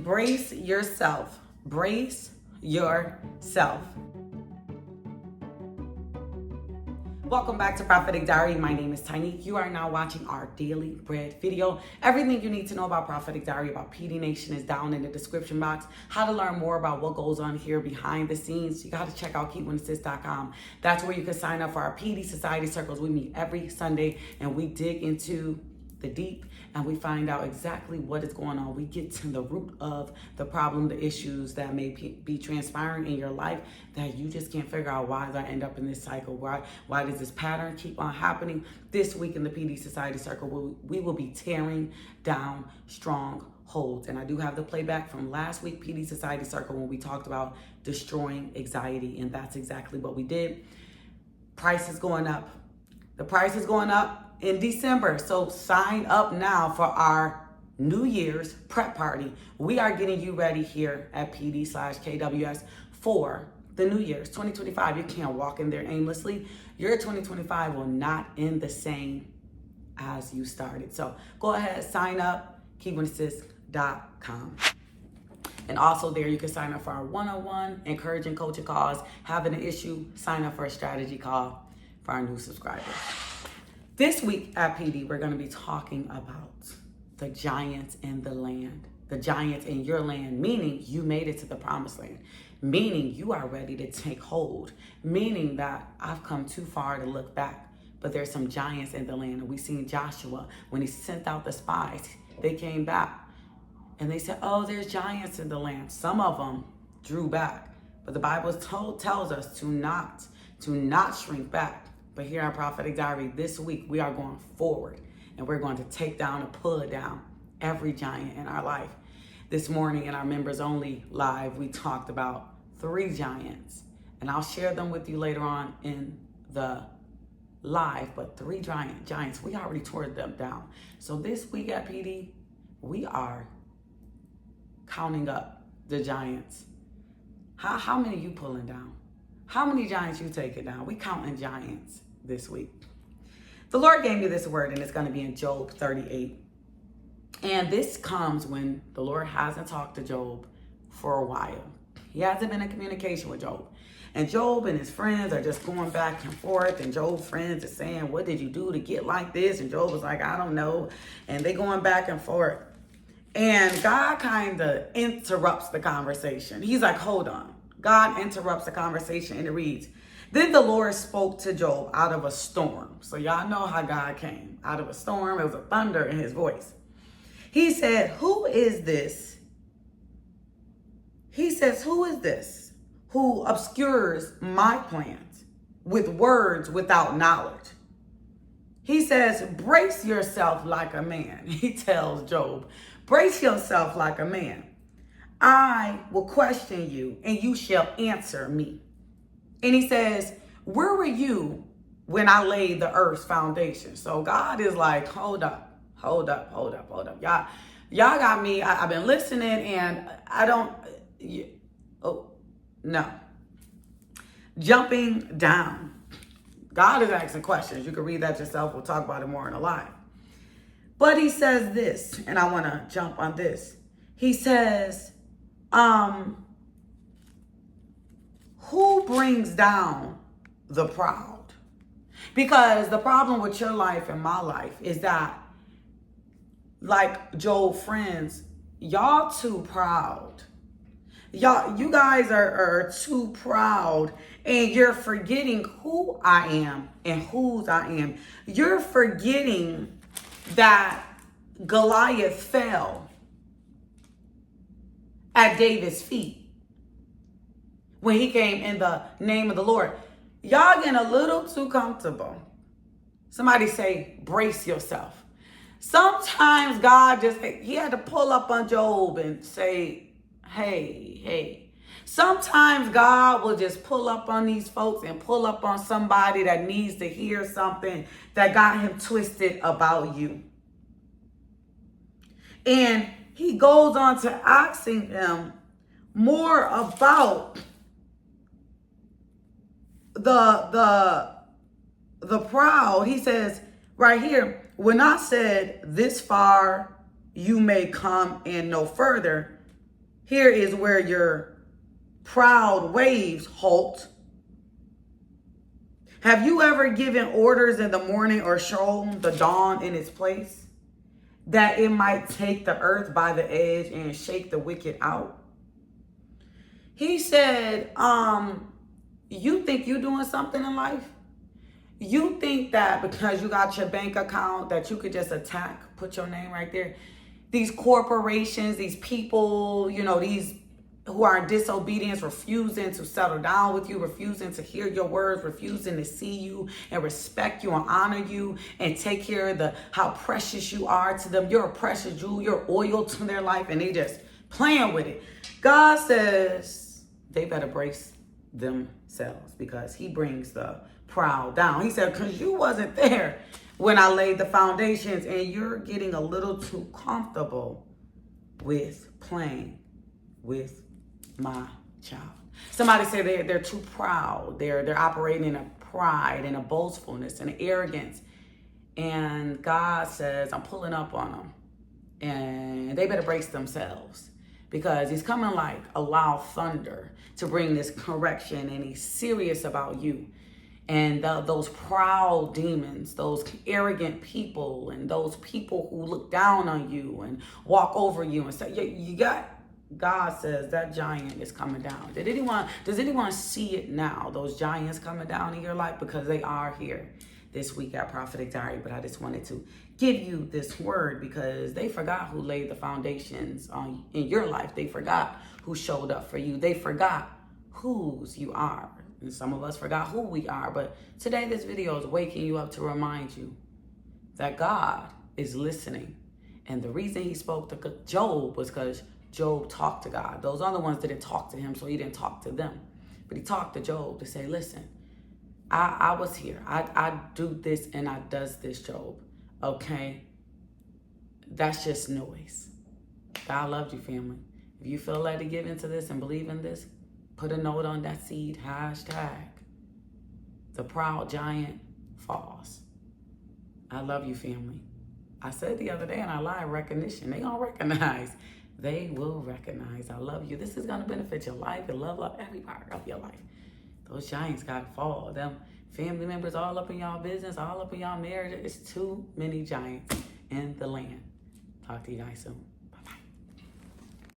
Brace yourself. Brace yourself. Welcome back to Prophetic Diary. My name is Tiny. You are now watching our Daily Bread video. Everything you need to know about Prophetic Diary, about PD Nation, is down in the description box. How to learn more about what goes on here behind the scenes, you got to check out keepwhenassist.com. That's where you can sign up for our PD Society Circles. We meet every Sunday and we dig into the deep and we find out exactly what is going on. We get to the root of the problem, the issues that may be transpiring in your life that you just can't figure out. Why did I end up in this cycle? Why does this pattern keep on happening? This week in the PD Society Circle, we will be tearing down strongholds. And I do have the playback from last week PD Society Circle when we talked about destroying anxiety, and that's exactly what we did. Price is going up. The price is going up in December. So sign up now for our New Year's prep party. We are getting you ready here at PD/KWS for the New Year's 2025. You can't walk in there aimlessly. Your 2025 will not end the same as you started. So go ahead, sign up, keepwhenassist.com. And also there you can sign up for our one-on-one encouraging coaching calls. Having an issue, sign up for a strategy call for our new subscribers. This week at PD, we're going to be talking about the giants in the land, the giants in your land, meaning you made it to the promised land, meaning you are ready to take hold, meaning that I've come too far to look back, but there's some giants in the land. And we seen Joshua, when he sent out the spies, they came back and they said, oh, there's giants in the land. Some of them drew back, but the Bible tells us to not shrink back. But here at Prophetic Diary this week, we are going forward and we're going to take down and pull down every giant in our life. This morning in our members only live, we talked about 3 giants, and I'll share them with you later on in the live, but 3 giants, we already tore them down. So this week at PD, we are counting up the giants. How many you pulling down? How many giants you taking down? We counting giants this week. The Lord gave me this word, and it's going to be in Job 38. And this comes when the Lord hasn't talked to Job for a while. He hasn't been in communication with Job. And Job and his friends are just going back and forth. And Job's friends are saying, what did you do to get like this? And Job was like, I don't know. And they going back and forth. And God kind of interrupts the conversation. He's like, hold on. God interrupts the conversation and it reads, then the Lord spoke to Job out of a storm. So y'all know how God came. Out of a storm, it was a thunder in his voice. He said, who is this? He says, who is this who obscures my plans with words without knowledge? He says, brace yourself like a man. He tells Job, brace yourself like a man. I will question you and you shall answer me. And he says, where were you when I laid the earth's foundation? So God is like, hold up. Y'all got me. I've been listening and I don't, no. Jumping down. God is asking questions. You can read that yourself. We'll talk about it more in a live. But he says this, and I want to jump on this. He says, who brings down the proud? Because the problem with your life and my life is that, like Job's friends, y'all too proud. You guys are too proud, and you're forgetting who I am and whose I am. You're forgetting that Goliath fell at David's feet when he came in the name of the Lord. Y'all getting a little too comfortable. Somebody say, brace yourself. Sometimes God he had to pull up on Job and say, hey. Sometimes God will just pull up on these folks and pull up on somebody that needs to hear something that got him twisted about you. And he goes on to asking him more about the proud. He says right here, when I said this far you may come and no further, Here is where your proud waves halt. Have you ever given orders in the morning or shown the dawn in its place, that it might take the earth by the edge and shake the wicked out? He said, you think you're doing something in life? You think that because you got your bank account that you could just attack, put your name right there, these corporations, these people, these who are in disobedience, refusing to settle down with you, refusing to hear your words, refusing to see you and respect you and honor you and take care of how precious you are to them. You're a precious jewel. You're oil to their life, and they just playing with it. God says they better brace themselves, because he brings the proud down. He said, because you wasn't there when I laid the foundations, and you're getting a little too comfortable with playing with my child. Somebody said they're too proud. They're operating in a pride and a boastfulness and arrogance. And God says, I'm pulling up on them, and they better brace themselves, because he's coming like a loud thunder to bring this correction, and he's serious about you. And those proud demons, those arrogant people, and those people who look down on you and walk over you and say, God says that giant is coming down. Does anyone see it now? Those giants coming down in your life, because they are here this week at Prophetic Diary. But I just wanted to give you this word, because they forgot who laid the foundations in your life. They forgot who showed up for you. They forgot whose you are. And some of us forgot who we are. But today this video is waking you up to remind you that God is listening. And the reason he spoke to Job was because Job talked to God. Those other ones didn't talk to him, so he didn't talk to them. But he talked to Job to say, listen, I was here. I do this and I does this, Job. Okay? That's just noise. God loved you, family. If you feel led to give into this and believe in this, put a note on that seed, hashtag, the proud giant falls. I love you, family. I said the other day, and I lied, recognition. They gonna recognize. They will recognize. I love you. This is gonna benefit your life, your love, every part of your life. Those giants gotta fall. Them family members all up in y'all business, all up in y'all marriage. It's too many giants in the land. Talk to you guys soon.